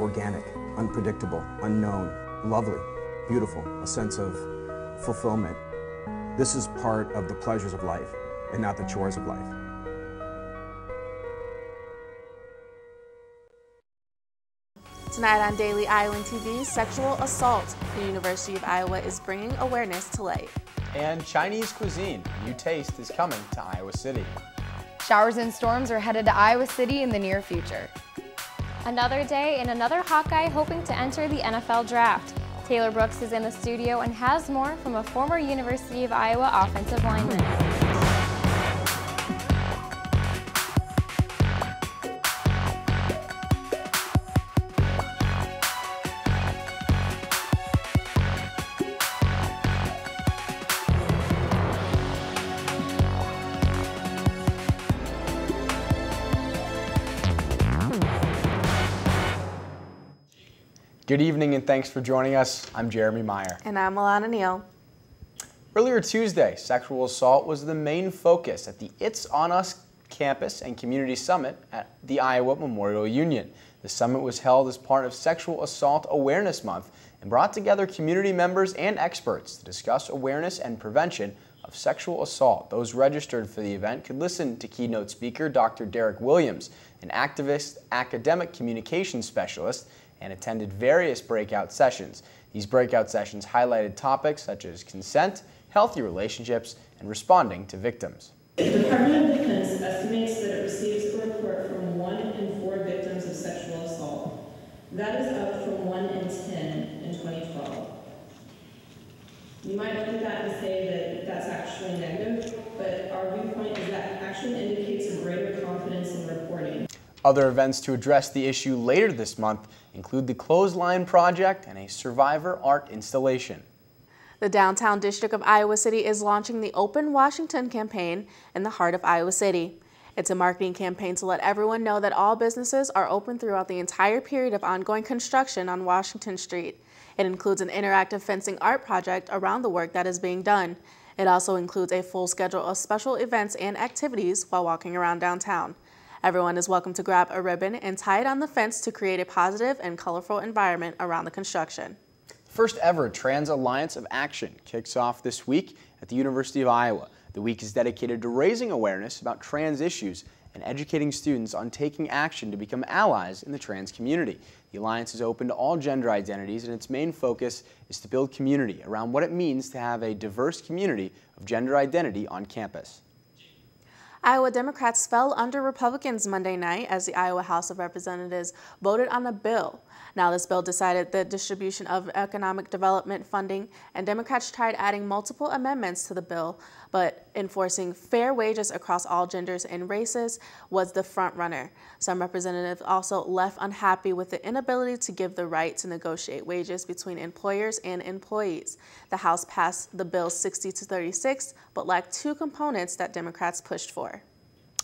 organic, unpredictable, unknown, lovely, beautiful, a sense of fulfillment. This is part of the pleasures of life and not the chores of life. Tonight on Daily Iowan TV, sexual assault. The University of Iowa is bringing awareness to light. And Chinese cuisine, a new taste is coming to Iowa City. Showers and storms are headed to Iowa City in the near future. Another day and another Hawkeye hoping to enter the NFL draft. Taylor Brooks is in the studio and has more from a former University of Iowa offensive lineman. Good evening and thanks for joining us. I'm Jeremy Meyer. And I'm Alana Neal. Earlier Tuesday, sexual assault was the main focus at the It's On Us Campus and Community Summit at the Iowa Memorial Union. The summit was held as part of Sexual Assault Awareness Month and brought together community members and experts to discuss awareness and prevention of sexual assault. Those registered for the event could listen to keynote speaker Dr. Derek Williams, an activist, academic communications specialist, and attended various breakout sessions. These breakout sessions highlighted topics such as consent, healthy relationships, and responding to victims. The Department of Defense estimates that it receives a report from 1 in 4 victims of sexual assault. That is up from 1 in 10 in 2012. You might look at that and say that that's actually negative, but our viewpoint is that actually indicates a greater confidence in reporting. Other events to address the issue later this month include the Clothesline Project and a survivor art installation. The downtown district of Iowa City is launching the Open Washington campaign in the heart of Iowa City. It's a marketing campaign to let everyone know that all businesses are open throughout the entire period of ongoing construction on Washington Street. It includes an interactive fencing art project around the work that is being done. It also includes a full schedule of special events and activities while walking around downtown. Everyone is welcome to grab a ribbon and tie it on the fence to create a positive and colorful environment around the construction. The first ever Trans Alliance of Action kicks off this week at the University of Iowa. The week is dedicated to raising awareness about trans issues and educating students on taking action to become allies in the trans community. The Alliance is open to all gender identities, and its main focus is to build community around what it means to have a diverse community of gender identity on campus. Iowa Democrats fell under Republicans Monday night as the Iowa House of Representatives voted on a bill. Now this bill decided the distribution of economic development funding, and Democrats tried adding multiple amendments to the bill, but enforcing fair wages across all genders and races was the front runner. Some representatives also left unhappy with the inability to give the right to negotiate wages between employers and employees. The House passed the bill 60-36, but lacked 2 components that Democrats pushed for.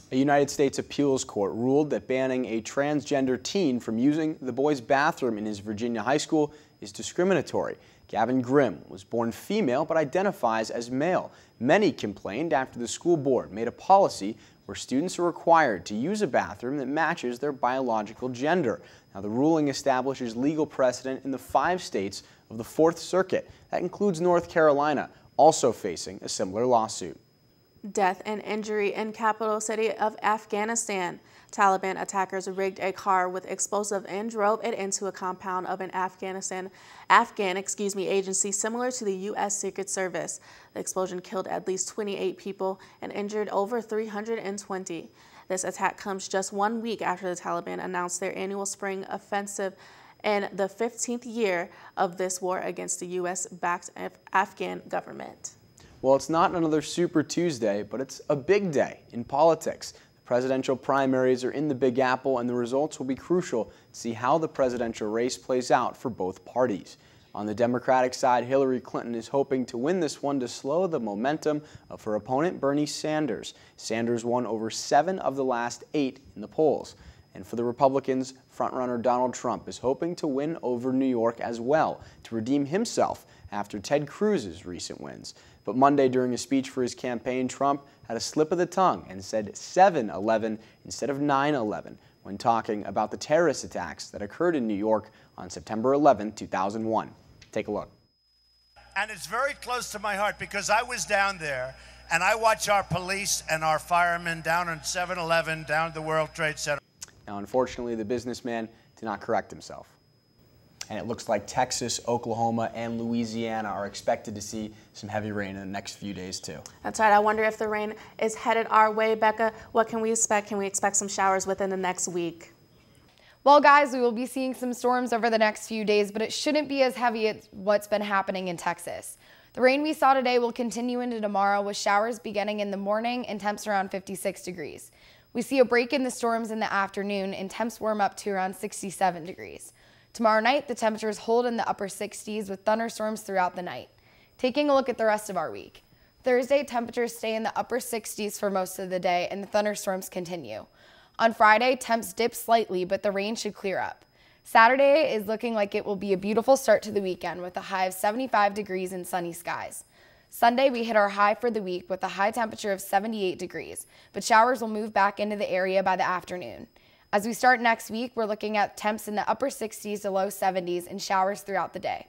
A United States appeals court ruled that banning a transgender teen from using the boys' bathroom in his Virginia high school is discriminatory. Gavin Grimm was born female but identifies as male. Many complained after the school board made a policy where students are required to use a bathroom that matches their biological gender. Now, the ruling establishes legal precedent in the 5 states of the 4th Circuit. That includes North Carolina, also facing a similar lawsuit. Death and injury in capital city of Afghanistan. Taliban attackers rigged a car with explosive and drove it into a compound of an Afghan agency similar to the U.S. Secret Service. The explosion killed at least 28 people and injured over 320. This attack comes just 1 week after the Taliban announced their annual spring offensive in the 15th year of this war against the U.S.-backed Afghan government. Well, it's not another Super Tuesday, but it's a big day in politics. The presidential primaries are in the Big Apple, and the results will be crucial to see how the presidential race plays out for both parties. On the Democratic side, Hillary Clinton is hoping to win this one to slow the momentum of her opponent, Bernie Sanders. Sanders won over 7 of the last 8 in the polls. And for the Republicans, frontrunner Donald Trump is hoping to win over New York as well to redeem himself after Ted Cruz's recent wins. But Monday, during a speech for his campaign, Trump had a slip of the tongue and said 7-11 instead of 9-11 when talking about the terrorist attacks that occurred in New York on September 11, 2001. Take a look. And it's very close to my heart because I was down there and I watch our police and our firemen down on 7-Eleven, down at the World Trade Center. Now, unfortunately, the businessman did not correct himself. And it looks like Texas, Oklahoma, and Louisiana are expected to see some heavy rain in the next few days, too. That's right. I wonder if the rain is headed our way. Becca, what can we expect? Can we expect some showers within the next week? Well, guys, we will be seeing some storms over the next few days, but it shouldn't be as heavy as what's been happening in Texas. The rain we saw today will continue into tomorrow with showers beginning in the morning and temps around 56 degrees. We see a break in the storms in the afternoon and temps warm up to around 67 degrees. Tomorrow night, the temperatures hold in the upper 60s with thunderstorms throughout the night. Taking a look at the rest of our week. Thursday, temperatures stay in the upper 60s for most of the day and the thunderstorms continue. On Friday, temps dip slightly, but the rain should clear up. Saturday is looking like it will be a beautiful start to the weekend with a high of 75 degrees and sunny skies. Sunday, we hit our high for the week with a high temperature of 78 degrees, but showers will move back into the area by the afternoon. As we start next week, we're looking at temps in the upper 60s to low 70s and showers throughout the day.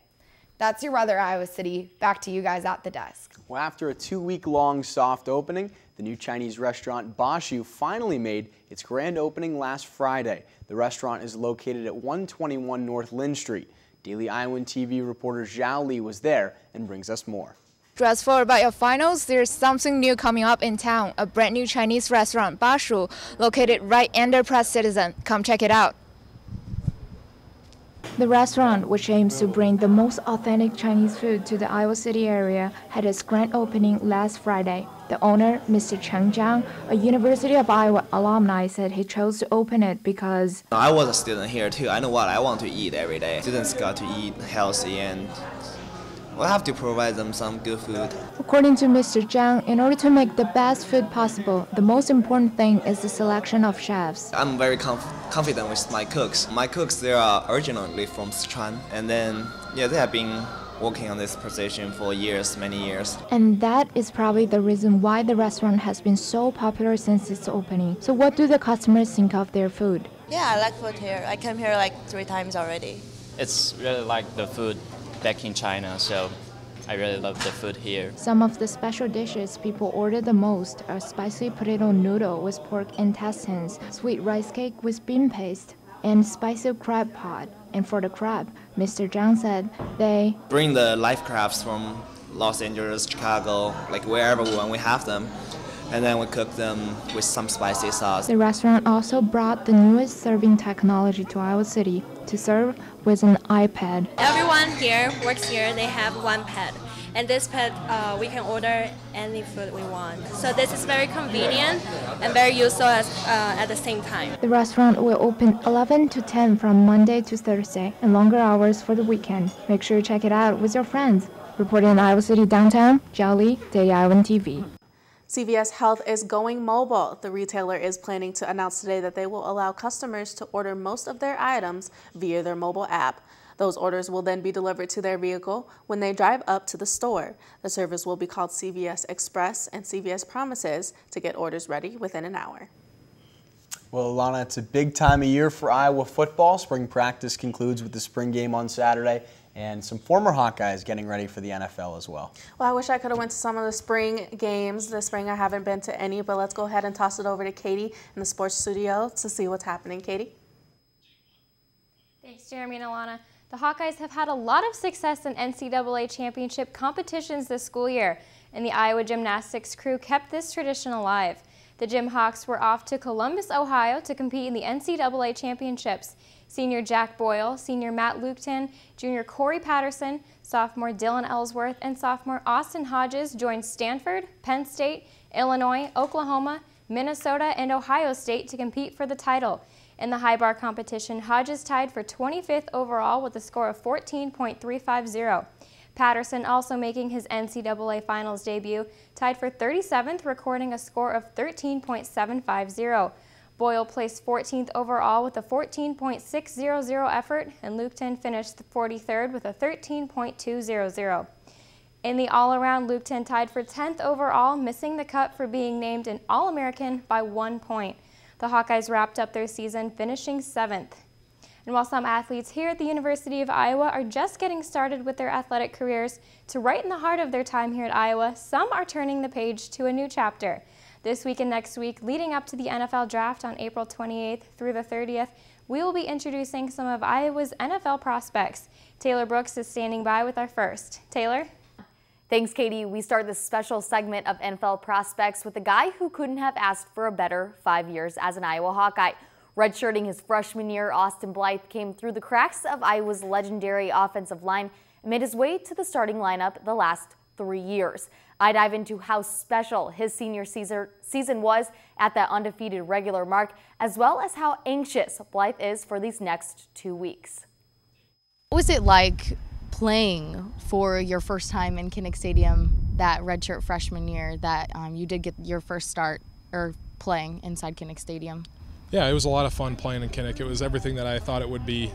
That's your weather, Iowa City. Back to you guys at the desk. Well, after a 2-week-long soft opening, the new Chinese restaurant Bashu finally made its grand opening last Friday. The restaurant is located at 121 North Lynn Street. Daily Iowan TV reporter Zhao Li was there and brings us more. Dress forward about your finals, there's something new coming up in town, a brand new Chinese restaurant, Bashu, located right under Press Citizen. Come check it out. The restaurant, which aims to bring the most authentic Chinese food to the Iowa City area, had its grand opening last Friday. The owner, Mr. Cheng Zhang, a University of Iowa alumni, said he chose to open it because I was a student here too. I know what I want to eat every day. Students got to eat healthy and we'll have to provide them some good food. According to Mr. Zhang, in order to make the best food possible, the most important thing is the selection of chefs. I'm very confident with my cooks. My cooks, they are originally from Sichuan, and then, they have been working on this position for years, many years. And that is probably the reason why the restaurant has been so popular since its opening. So what do the customers think of their food? Yeah, I like food here. I came here like 3 times already. It's really like the food back in China, so I really love the food here. Some of the special dishes people order the most are spicy potato noodle with pork intestines, sweet rice cake with bean paste, and spicy crab pot. And for the crab, Mr. Zhang said they bring the live crabs from Los Angeles, Chicago, like wherever when we have them, and then we cook them with some spicy sauce. The restaurant also brought the newest serving technology to Iowa City to serve with an iPad. Everyone here works here, they have one pad. And this pad, we can order any food we want. So this is very convenient and very useful at the same time. The restaurant will open 11 to 10 from Monday to Thursday and longer hours for the weekend. Make sure you check it out with your friends. Reporting in Iowa City downtown, Zhao Li, Daily Iowan TV. CVS Health is going mobile. The retailer is planning to announce today that they will allow customers to order most of their items via their mobile app. Those orders will then be delivered to their vehicle when they drive up to the store. The service will be called CVS Express, and CVS promises to get orders ready within an hour. Well, Alana, it's a big time of year for Iowa football. Spring practice concludes with the spring game on Saturday, and some former Hawkeyes getting ready for the NFL as well. Well, I wish I could have went to some of the spring games. This spring I haven't been to any, but let's go ahead and toss it over to Katie in the sports studio to see what's happening. Katie? Thanks, Jeremy and Alana. The Hawkeyes have had a lot of success in NCAA championship competitions this school year, and the Iowa gymnastics crew kept this tradition alive. The Gym Hawks were off to Columbus, Ohio to compete in the NCAA championships. Senior Jack Boyle, senior Matt Lukton, junior Corey Patterson, sophomore Dylan Ellsworth, and sophomore Austin Hodges joined Stanford, Penn State, Illinois, Oklahoma, Minnesota, and Ohio State to compete for the title. In the high bar competition, Hodges tied for 25th overall with a score of 14.350. Patterson, also making his NCAA Finals debut, tied for 37th, recording a score of 13.750. Boyle placed 14th overall with a 14.600 effort, and Lukton finished 43rd with a 13.200. In the all-around, Lukton tied for 10th overall, missing the cut for being named an All-American by 1 point. The Hawkeyes wrapped up their season finishing 7th. And while some athletes here at the University of Iowa are just getting started with their athletic careers, to right in the heart of their time here at Iowa, some are turning the page to a new chapter. This week and next week, leading up to the NFL Draft on April 28th through the 30th, we will be introducing some of Iowa's NFL prospects. Taylor Brooks is standing by with our first. Taylor? Thanks, Katie. We start this special segment of NFL prospects with a guy who couldn't have asked for a better 5 years as an Iowa Hawkeye. Redshirting his freshman year, Austin Blythe came through the cracks of Iowa's legendary offensive line and made his way to the starting lineup the last 3 years. I dive into how special his senior season was at that undefeated regular mark, as well as how anxious Blythe is for these next 2 weeks. What was it like playing for your first time in Kinnick Stadium that redshirt freshman year that you did get your first start or playing inside Kinnick Stadium? Yeah, it was a lot of fun playing in Kinnick. It was everything that I thought it would be,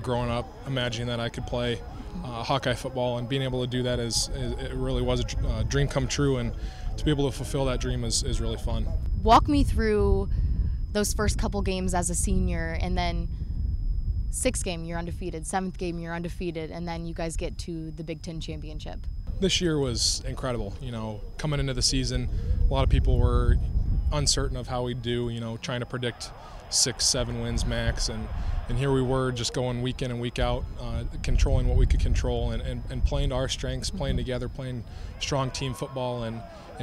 growing up, imagining that I could play Hawkeye football, and being able to do that it really was a dream come true, and to be able to fulfill that dream is really fun. Walk me through those first couple games as a senior, and then 6th game you're undefeated, 7th game you're undefeated, and then you guys get to the Big Ten championship. This year was incredible. Coming into the season, a lot of people were uncertain of how we'd do, trying to predict 6-7 wins max, and here we were just going week in and week out, controlling what we could control, and playing to our strengths, playing together, playing strong team football, and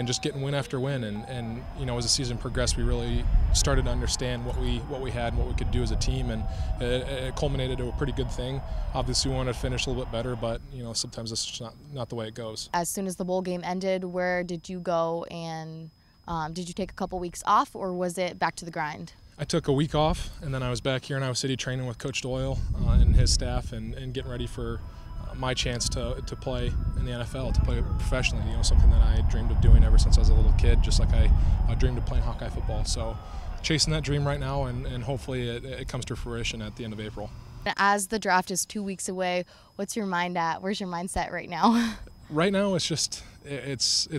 just getting win after win. And as the season progressed, we really started to understand what we had and what we could do as a team, and it culminated to a pretty good thing. Obviously, we wanted to finish a little bit better, but sometimes it's just not the way it goes. As soon as the bowl game ended, where did you go, and did you take a couple weeks off, or was it back to the grind? I took a week off, and then I was back here in Iowa City training with Coach Doyle and his staff, and getting ready for my chance to play in the NFL, to play professionally. Something that I dreamed of doing ever since I was a little kid, just like I dreamed of playing Hawkeye football. So chasing that dream right now, and hopefully it comes to fruition at the end of April. As the draft is 2 weeks away, what's your mind at? Where's your mindset right now? Right now, it's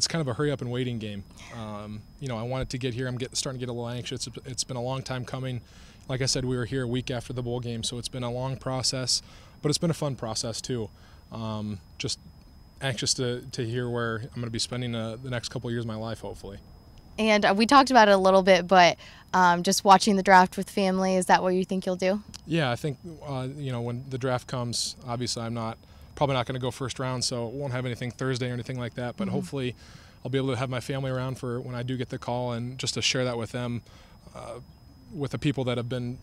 kind of a hurry up and waiting game. I wanted to get here. I'm starting to get a little anxious. It's been a long time coming. Like I said, we were here a week after the bowl game, so it's been a long process, but it's been a fun process too. Just anxious to hear where I'm going to be spending the next couple of years of my life, hopefully. And we talked about it a little bit, but just watching the draft with family, is that what you think you'll do? Yeah, I think when the draft comes, obviously I'm probably not going to go first round, so won't have anything Thursday or anything like that, but hopefully I'll be able to have my family around for when I do get the call, and just to share that with them, with the people that have been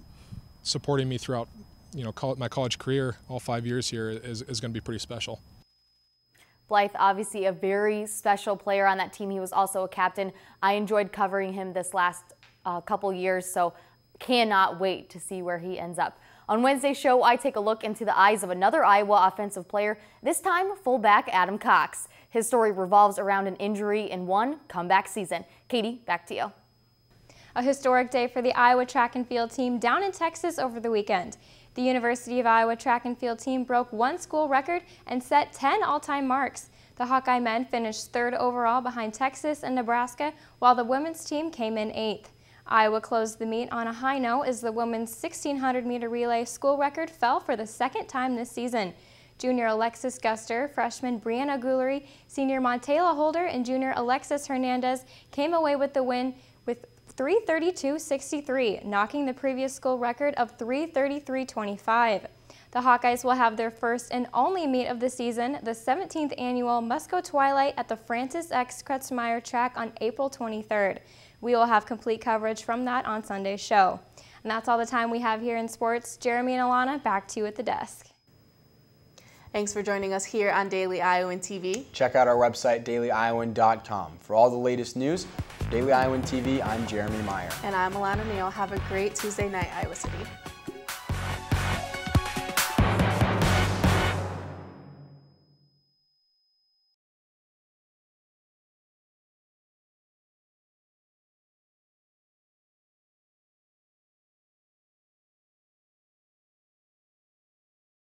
supporting me throughout my college career, all 5 years here, is going to be pretty special. Blythe, obviously a very special player on that team. He was also a captain. I enjoyed covering him this last couple years, so cannot wait to see where he ends up. On Wednesday's show, I take a look into the eyes of another Iowa offensive player, this time fullback Adam Cox. His story revolves around an injury in one comeback season. Katie, back to you. A historic day for the Iowa track and field team down in Texas over the weekend. The University of Iowa track and field team broke one school record and set 10 all-time marks. The Hawkeye men finished 3rd overall behind Texas and Nebraska, while the women's team came in 8th. Iowa closed the meet on a high note as the women's 1,600-meter relay school record fell for the second time this season. Junior Alexis Guster, freshman Brianna Gulery, senior Montela Holder, and junior Alexis Hernandez came away with the win with 3:32.63, knocking the previous school record of 3:33.25. The Hawkeyes will have their first and only meet of the season, the 17th annual Musco Twilight at the Francis X. Kretzmeyer track on April 23rd. We will have complete coverage from that on Sunday's show. And that's all the time we have here in sports. Jeremy and Alana, back to you at the desk. Thanks for joining us here on Daily Iowan TV. Check out our website, dailyiowan.com. For all the latest news, Daily Iowan TV, I'm Jeremy Meyer. And I'm Alana Neal. Have a great Tuesday night, Iowa City.